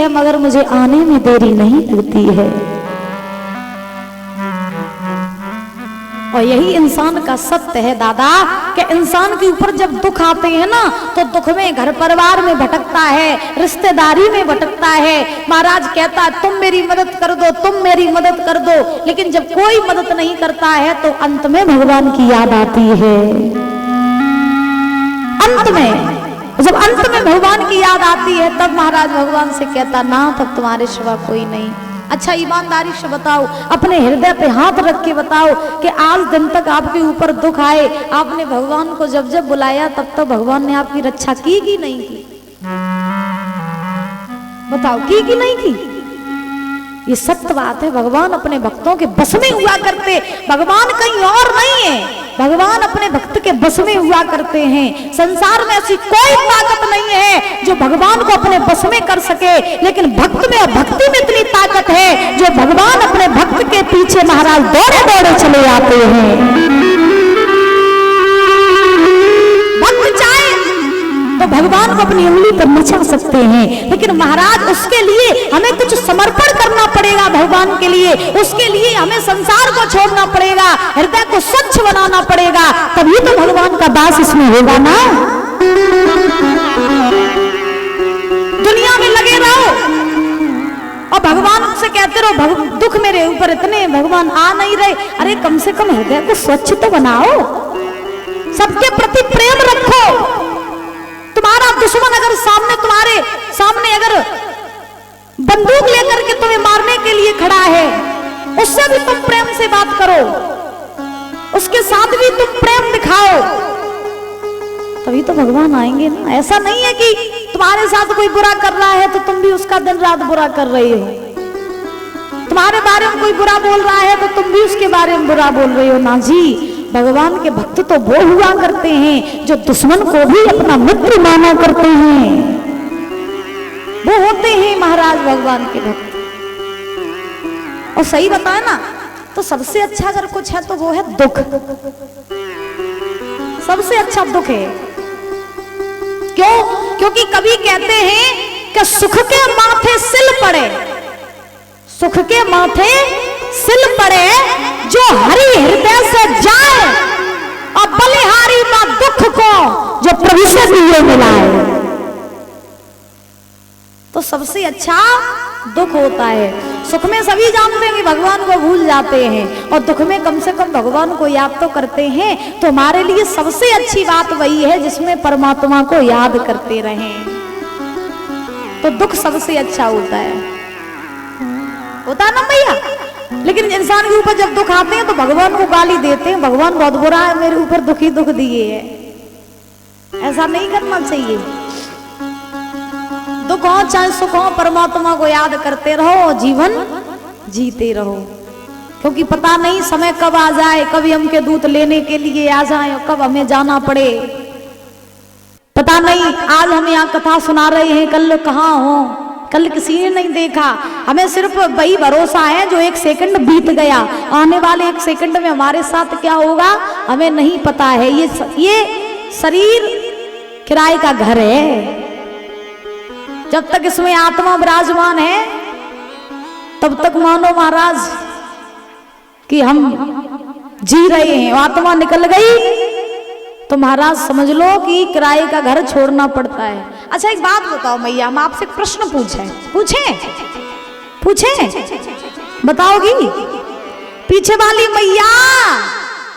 है मगर मुझे आने में देरी नहीं लगती है। और यही इंसान का सत्य है दादा कि इंसान के ऊपर जब दुख आते हैं ना तो दुख में घर परिवार में भटकता है, रिश्तेदारी में भटकता है। महाराज कहता है तुम मेरी मदद कर दो, तुम मेरी मदद कर दो, लेकिन जब कोई मदद नहीं करता है तो अंत में भगवान की याद आती है। अंत में जब अंत में भगवान की याद आती है तब महाराज भगवान से कहता ना तब तुम्हारे सिवा कोई नहीं। अच्छा ईमानदारी से बताओ, अपने हृदय पे हाथ रख के बताओ कि आज दिन तक आपके ऊपर दुख आए, आपने भगवान को जब जब बुलाया तब तक भगवान ने आपकी रक्षा की कि नहीं की? बताओ की कि नहीं की? ये सत्य बात है। भगवान अपने भक्तों के बस में हुआ करते, भगवान कहीं और नहीं है, भगवान अपने भक्त के बस में हुआ करते हैं। संसार में ऐसी कोई ताकत नहीं है जो भगवान को अपने बस में कर सके, लेकिन भक्त में और भक्ति में इतनी ताकत है जो भगवान अपने भक्त के पीछे महाराज दौड़े दौड़े चले आते हैं। तो भगवान को अपनी उंगली पर नचा सकते हैं, लेकिन महाराज उसके लिए हमें कुछ समर्पण करना पड़ेगा भगवान के लिए। उसके लिए हमें संसार को छोड़ना पड़ेगा, हृदय को स्वच्छ बनाना पड़ेगा, तभी तो भगवान का दास इसमें होगा ना। दुनिया में लगे रहो और भगवान से कहते रहो दुख मेरे ऊपर इतने, भगवान आ नहीं रहे। अरे कम से कम हृदय को स्वच्छ तो बनाओ, सबके प्रति प्रेम रखो। तुम्हारा दुश्मन अगर तुम्हारे सामने अगर बंदूक लेकर के तुम्हें मारने के लिए खड़ा है, उससे भी तुम प्रेम से बात करो, उसके साथ भी तुम प्रेम दिखाओ, तभी तो भगवान आएंगे ना। ऐसा नहीं है कि तुम्हारे साथ कोई बुरा कर रहा है तो तुम भी उसका दिन रात बुरा कर रही हो, तुम्हारे बारे में कोई बुरा बोल रहा है तो तुम भी उसके बारे में बुरा बोल रही हो ना जी। भगवान के भक्त तो वो हुआ करते हैं जो दुश्मन को भी अपना मित्र माना करते हैं, वो होते हैं महाराज भगवान के भक्त। और सही बताए ना तो सबसे अच्छा अगर कुछ है तो वो है दुख, सबसे अच्छा दुख है। क्यों? क्योंकि कभी कहते हैं कि सुख के माथे सिल पड़े, सुख के माथे सिल पड़े, जो हरि हृदय से जाए और बलिहारी मां दुख को जो प्रभु से दिए मिलाए। तो सबसे अच्छा दुख होता है। सुख में सभी जानते हैं कि भगवान को भूल जाते हैं, और दुख में कम से कम भगवान को याद तो करते हैं। तो हमारे लिए सबसे अच्छी बात वही है जिसमें परमात्मा को याद करते रहें। तो दुख सबसे अच्छा होता है ना भैया। लेकिन इंसान के ऊपर जब दुख आते हैं तो भगवान को गाली देते हैं, भगवान बहुत बुरा है, मेरे ऊपर दुख ही दुख दिए है। ऐसा नहीं करना चाहिए। दुख हो चाहे सुख हो, परमात्मा को याद करते रहो, जीवन जीते रहो। क्योंकि पता नहीं समय कब आ जाए, कभी हम के दूत लेने के लिए आ जाए और कब हमें जाना पड़े, पता नहीं। आज हम यहाँ कथा सुना रहे हैं, कल कहाँ हो, कल किसी ने नहीं देखा। हमें सिर्फ वही भरोसा है जो एक सेकंड बीत गया, आने वाले एक सेकंड में हमारे साथ क्या होगा हमें नहीं पता है। ये शरीर किराए का घर है। जब तक इसमें आत्मा विराजमान है तब तक मानो महाराज कि हम जी रहे हैं। आत्मा निकल गई तो महाराज समझ लो कि किराए का घर छोड़ना पड़ता है। अच्छा एक बात बताओ मैया, हम आपसे प्रश्न पूछें बताओगी? पीछे वाली मैया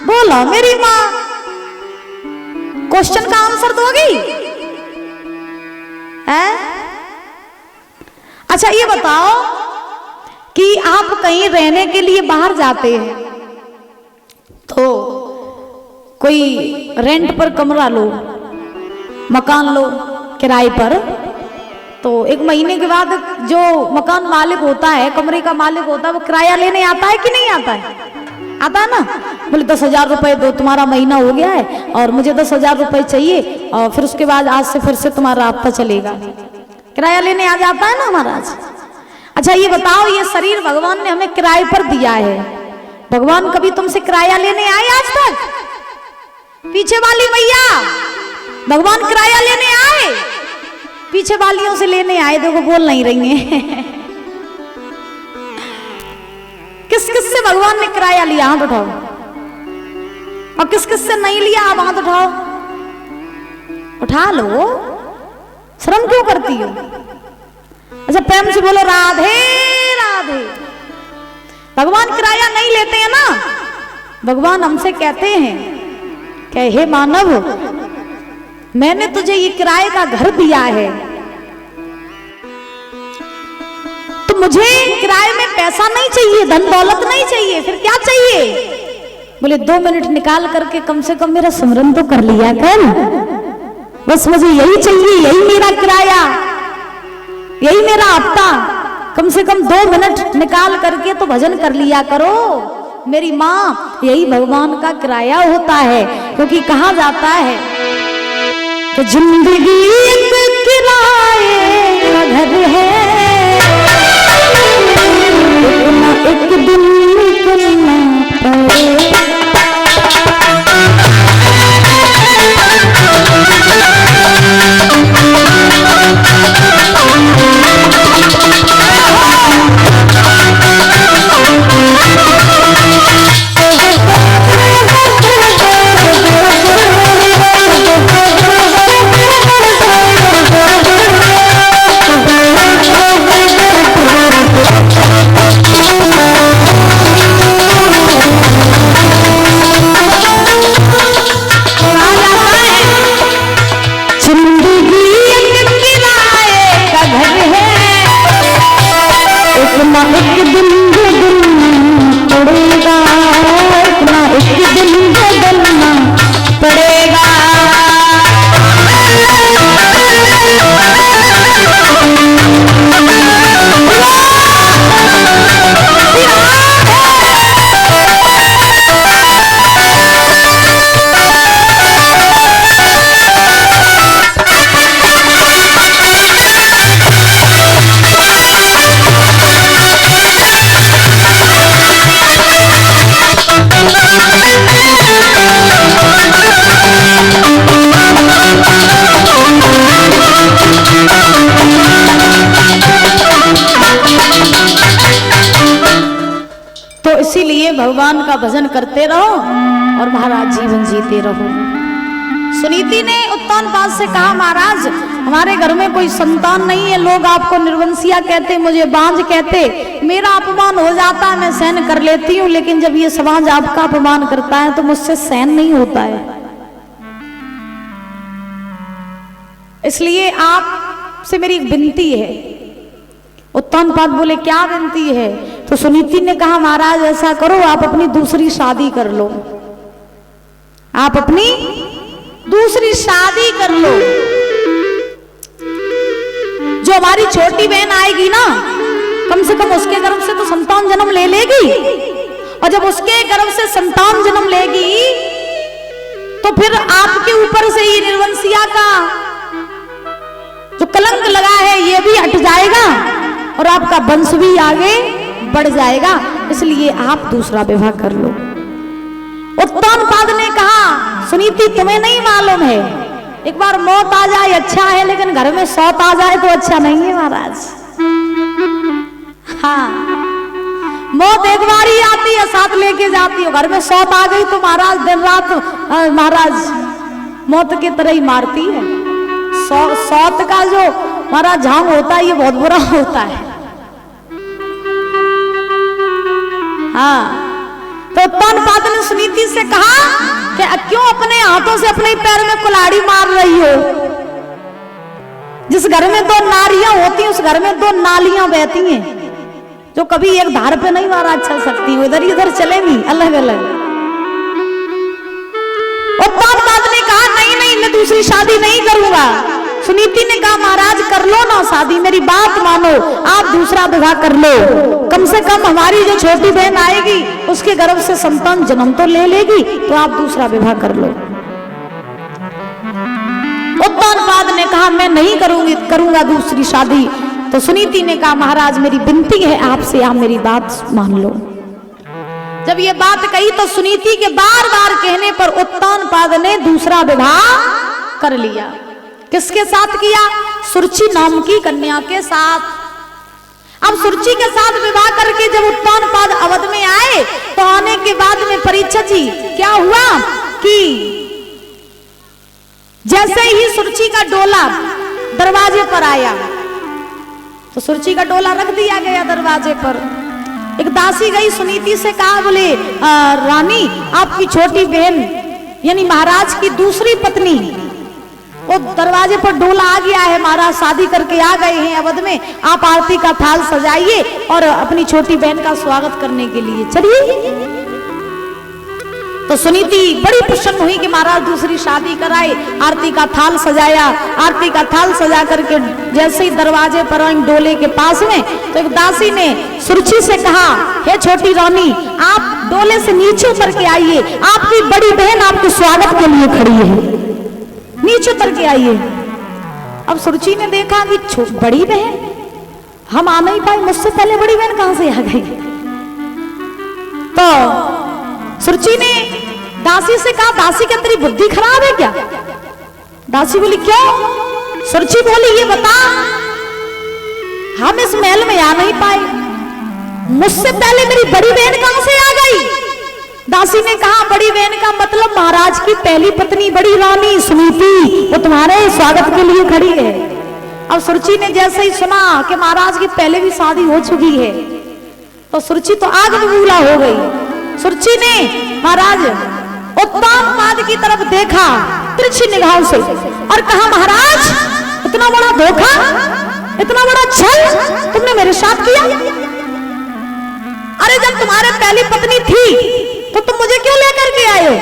बोलो, मेरी माँ क्वेश्चन का आंसर दोगी? है? अच्छा ये बताओ कि आप कहीं रहने के लिए बाहर जाते हैं तो कोई रेंट पर कमरा लो, मकान लो किराए पर, तो एक महीने के बाद जो मकान मालिक होता है, कमरे का मालिक होता है, वो किराया लेने आता है कि नहीं आता है? आता है ना। बोले 10,000 रुपए दो, तुम्हारा महीना हो गया है और मुझे 10,000 रुपए चाहिए, और फिर उसके बाद आज से फिर से तुम्हारा हफ्ता चलेगा। किराया लेने आ जाता है ना महाराज। अच्छा ये बताओ, ये शरीर भगवान ने हमें किराए पर दिया है, भगवान कभी तुमसे किराया लेने आए आज तक? पीछे वाली मैया, भगवान किराया लेने आए? पीछे वालियों से लेने आए थे, वो बोल नहीं रही हैं। किस किस से भगवान ने किराया लिया, हाथ उठाओ। और किस किस से नहीं लिया, आप हाथ उठाओ। उठा लो, शर्म क्यों करती हो? अच्छा प्रेम से बोलो राधे राधे। भगवान किराया नहीं लेते हैं ना। भगवान हमसे कहते हैं कि हे मानव, मैंने तुझे ये किराए का घर दिया है, तो मुझे किराए में पैसा नहीं चाहिए, धन दौलत नहीं चाहिए, फिर क्या चाहिए? बोले 2 मिनट निकाल करके कम से कम मेरा स्मरण तो कर लिया कर, बस मुझे यही चाहिए, यही मेरा किराया, यही मेरा हफ्ता। कम से कम 2 मिनट निकाल करके तो भजन कर लिया करो मेरी माँ। यही भगवान का किराया होता है, क्योंकि कहा जाता है कि जिंदगी एक किराए का घर है, एक दिन निकलना पड़े। इसीलिए भगवान का भजन करते रहो और महाराज जीवन जीते रहो। सुनीति ने उत्तानपाद से कहा, महाराज हमारे घर में कोई संतान नहीं है, लोग आपको निर्वंशिया कहते, मुझे बांझ कहते, मेरा अपमान हो जाता है, मैं सहन कर लेती हूँ, लेकिन जब ये समाज आपका अपमान करता है तो मुझसे सहन नहीं होता है। इसलिए आपसे मेरी एक विनती है। उत्तानपाद बोले, क्या विनती है? तो सुनीति ने कहा, महाराज ऐसा करो, आप अपनी दूसरी शादी कर लो, आप अपनी दूसरी शादी कर लो। जो हमारी छोटी बहन आएगी ना, कम से कम उसके गर्भ से तो संतान जन्म ले लेगी, और जब उसके गर्भ से संतान जन्म लेगी तो फिर आपके ऊपर से ही निर्वंशिया का जो कलंक लगा है ये भी हट जाएगा और आपका वंश भी आगे बढ़ जाएगा। इसलिए आप दूसरा विवाह कर लो। उत्तानपाद ने कहा, सुनीति तुम्हें नहीं मालूम है, एक बार मौत आ जाए अच्छा है, लेकिन घर में सौत आ जाए तो अच्छा नहीं है महाराज। हाँ, मौत एक बार ही आती है, साथ लेके जाती है, घर में सौत आ गई तो महाराज दिन रात महाराज मौत की तरह ही मारती है। सौत का जो महाराज झांग होता है ये बहुत बुरा होता है। हाँ, तो उत्तानपाद ने सुनीति से कहा कि क्यों अपने हाथों से अपने पैर में कुल्हाड़ी मार रही हो? जिस घर में 2 नारियां होती हैं उस घर में 2 नालियां बहती हैं, जो कभी एक धार पे नहीं महाराज चल सकती, इधर इधर चलेंगी अलग अलग। उत्तानपाद ने कहा, नहीं नहीं, मैं दूसरी शादी नहीं करूंगा। सुनीति ने कहा, महाराज कर लो ना शादी, मेरी बात मानो, आप दूसरा विवाह कर लो, कम से कम हमारी जो छोटी बहन आएगी उसके गर्भ से संतान जन्म तो ले लेगी, तो आप दूसरा विवाह कर लो। उत्तानपाद ने कहा, मैं नहीं करूंगा दूसरी शादी। तो सुनीति ने कहा, महाराज मेरी विनती है आपसे, आप मेरी बात मान लो। जब ये बात कही तो सुनीति के बार बार कहने पर उत्तानपाद ने दूसरा विवाह कर लिया। किसके साथ किया? सुरुचि नाम की कन्या के साथ। अब सुरुचि के साथ विवाह करके जब उत्तानपाद अवध में आए तो आने के बाद में परीक्षित जी क्या हुआ कि जैसे ही सुरुचि का डोला दरवाजे पर आया तो सुरुचि का डोला रख दिया गया दरवाजे पर। एक दासी गई सुनीति से कहा, बोले रानी आपकी छोटी बहन यानी महाराज की दूसरी पत्नी वो दरवाजे पर डोला आ गया है, महाराज शादी करके आ गए हैं अवध में, आप आरती का थाल सजाइए और अपनी छोटी बहन का स्वागत करने के लिए चलिए। तो सुनीति बड़ी प्रसन्न हुई कि महाराज दूसरी शादी कराए, आरती का थाल सजाया। आरती का थाल सजा करके जैसे ही दरवाजे पर आई डोले के पास में तो एक दासी ने सुरुचि से कहा, हे छोटी रानी आप डोले से नीचे उतर के आइए, आपकी बड़ी बहन आपके स्वागत के लिए खड़ी है, नीचे उतर के आइए। अब सुरुचि ने देखा कि बड़ी बहन, हम आ नहीं पाए, मुझसे पहले बड़ी बहन कहां से आ गई। तो सुरुचि ने दासी से कहा, दासी क्या तेरी बुद्धि खराब है क्या? दासी बोली क्यों? सुरुचि बोली ये बता, हम इस महल में आ नहीं पाए, मुझसे पहले मेरी बड़ी बहन कहां से आ गई? दासी ने कहा, बड़ी बहन का मतलब महाराज की पहली पत्नी बड़ी रानी सुनीति, वो तुम्हारे स्वागत के लिए खड़ी है। अब सुरुचि ने जैसे ही सुना कि महाराज की पहले भी शादी हो चुकी है तो सुरुचि तो आग बबूला हो गई। सुरुचि ने महाराज उत्तानपाद की तरफ देखा तिरछी निगाहों से और कहा, महाराज इतना बड़ा धोखा, इतना बड़ा छल तुमने मेरे साथ किया? अरे जब तुम्हारे पहली पत्नी थी तो तुम मुझे क्यों लेकर के आए हो?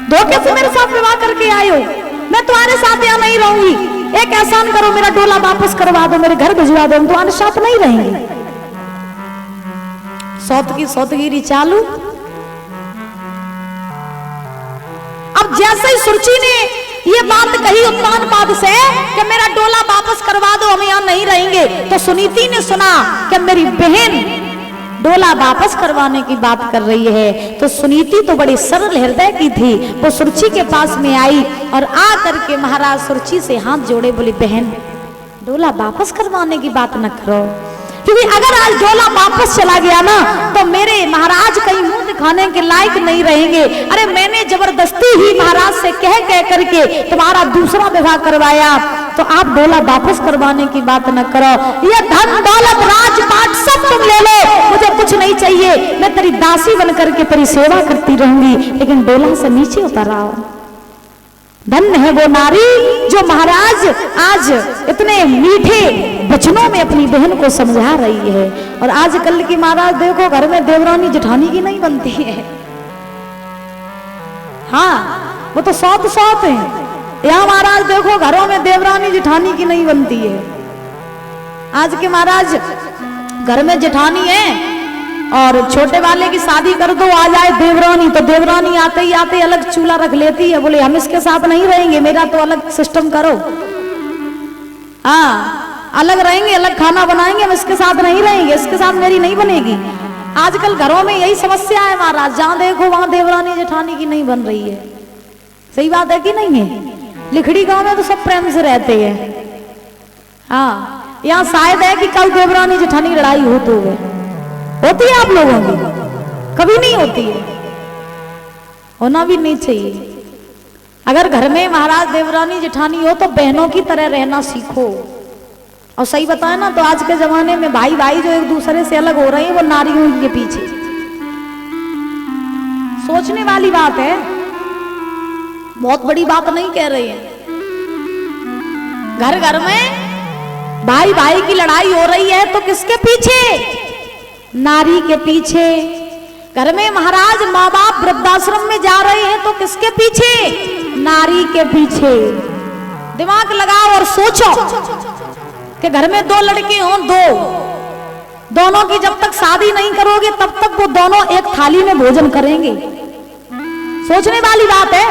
धोखे से मेरे साथ विवाह करके आए हो। मैं तुम्हारे साथ यहाँ नहीं रहूंगी, एक एहसान करो, मेरा डोला वापस करवा दो, मेरे घर भिजवा दो, हम तुम्हारे साथ नहीं रहेंगे। सौत की सौतगिरी चालू। अब जैसे ही सुरुचि ने ये बात कही उत्तानपाद से कि मेरा डोला वापस करवा दो, हम यहाँ नहीं रहेंगे, तो सुनीति ने सुना कि मेरी बहन डोला वापस करवाने की बात कर रही है। तो सुनीति तो बड़ी सरल हृदय की थी, वो सुरुचि के पास में आई और आ करके महाराज सुरुचि से हाथ जोड़े, बोली बहन डोला वापस करवाने की बात न करो, क्योंकि अगर आज डोला वापस चला गया ना तो मेरे महाराज कहीं मुंह दिखाने के लायक नहीं रहेंगे। अरे मैंने जबरदस्ती ही महाराज से कह करके तुम्हारा दूसरा विवाह करवाया, तो आप डोला वापस करवाने की बात न करो। ये धन दौलत राजपाट सब तुम ले लो, मुझे कुछ नहीं चाहिए, मैं तेरी दासी बन करके तेरी सेवा करती रहूंगी, लेकिन डोला से नीचे उतर आओ। धन्य है वो नारी जो महाराज आज इतने मीठे वचनों में अपनी बहन को समझा रही है। और आजकल की महाराज देखो घर में देवरानी जेठानी की नहीं बनती है, हाँ वो तो सौत सौत है। यहाँ महाराज देखो घरों में देवरानी जेठानी की नहीं बनती है। आज के महाराज घर में जेठानी है और छोटे वाले की शादी कर दो, आ जाए देवरानी, तो देवरानी आते ही आते अलग चूल्हा रख लेती है, बोले हम इसके साथ नहीं रहेंगे, मेरा तो अलग सिस्टम करो। हाँ अलग रहेंगे, अलग खाना बनाएंगे, हम इसके साथ नहीं रहेंगे, इसके साथ मेरी नहीं बनेगी। आजकल घरों में यही समस्या है महाराज, जहां देखो वहां देवरानी जेठानी की नहीं बन रही है। सही बात है कि नहीं है? लिखड़ी गांव में तो सब प्रेम से रहते हैं। हाँ यहाँ शायद है कि कल देवरानी जेठानी लड़ाई हो तो होती है आप लोगों की? कभी नहीं होती है, होना भी नहीं चाहिए। अगर घर में महाराज देवरानी जेठानी हो तो बहनों की तरह रहना सीखो। और सही बताए ना तो आज के जमाने में भाई भाई जो एक दूसरे से अलग हो रहे हैं वो नारियों के पीछे। सोचने वाली बात है, बहुत बड़ी बात नहीं कह रही है। घर घर में भाई भाई की लड़ाई हो रही है तो किसके पीछे? नारी के पीछे। घर में महाराज माँ बाप वृद्धाश्रम में जा रहे हैं तो किसके पीछे? नारी के पीछे। दिमाग लगाओ और सोचो कि घर में दो लड़के हों, दोनों की जब तक शादी नहीं करोगे तब तक वो दोनों एक थाली में भोजन करेंगे। सोचने वाली बात है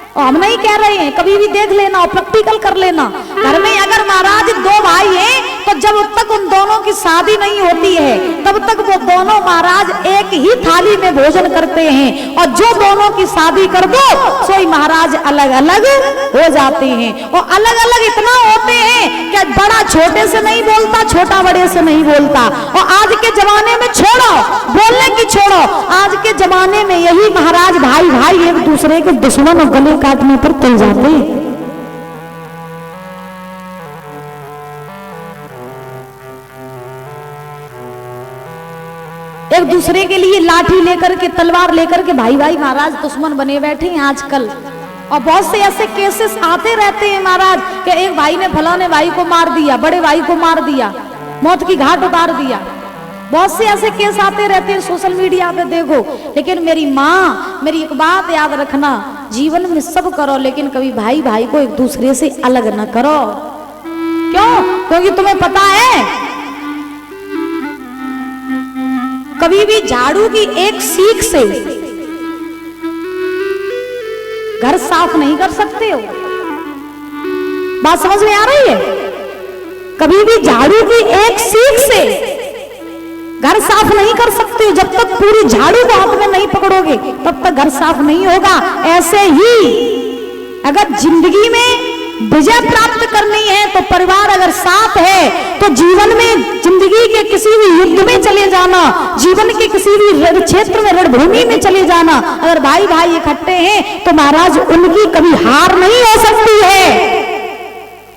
और हम नहीं कह रहे हैं, कभी भी देख लेना और प्रैक्टिकल कर लेना। घर में अगर महाराज दो भाई हैं तो जब तक उन दोनों की शादी नहीं होती है तब तक वो दोनों महाराज एक ही थाली में भोजन करते हैं, और जो दोनों की शादी कर दो सोई महाराज अलग अलग हो जाते हैं। और अलग अलग इतना होते हैं कि बड़ा छोटे से नहीं बोलता, छोटा बड़े से नहीं बोलता। और आज के जमाने में छोड़ो, बोलने की छोड़ो, आज के जमाने में यही महाराज भाई भाई एक दूसरे के दुश्मन और गले काटने पर तुल जाते हैं। एक दूसरे के लिए लाठी लेकर के, तलवार लेकर के भाई भाई महाराज दुश्मन बने बैठे हैं आजकल। और बहुत से ऐसे केसेस आते रहते हैं महाराज कि एक भाई ने फलाने भाई को मार दिया, बड़े भाई को मार दिया, मौत की घाट उतार दिया। बहुत से ऐसे केस आते रहते हैं सोशल मीडिया पे देखो। लेकिन मेरी माँ, मेरी एक बात याद रखना, जीवन में सब करो लेकिन कभी भाई भाई को एक दूसरे से अलग न करो। क्यों? क्योंकि तुम्हें पता है कभी भी झाड़ू की एक सीख से घर साफ नहीं कर सकते हो। बात समझ में आ रही है? कभी भी झाड़ू की एक सीख से घर साफ नहीं कर सकते हो। जब तक पूरी झाड़ू को हाथ में नहीं पकड़ोगे तब तक घर साफ नहीं होगा। ऐसे ही अगर जिंदगी में विजय प्राप्त करनी है तो परिवार अगर साथ है तो जीवन में, जिंदगी के किसी भी युद्ध में चले जाना, जीवन के किसी भी क्षेत्र में, रणभूमि में चले जाना, अगर भाई भाई इकट्ठे हैं तो महाराज उनकी कभी हार नहीं हो सकती है।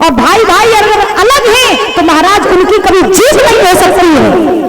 और भाई भाई अगर अलग हैं तो महाराज उनकी कभी जीत नहीं हो सकती है।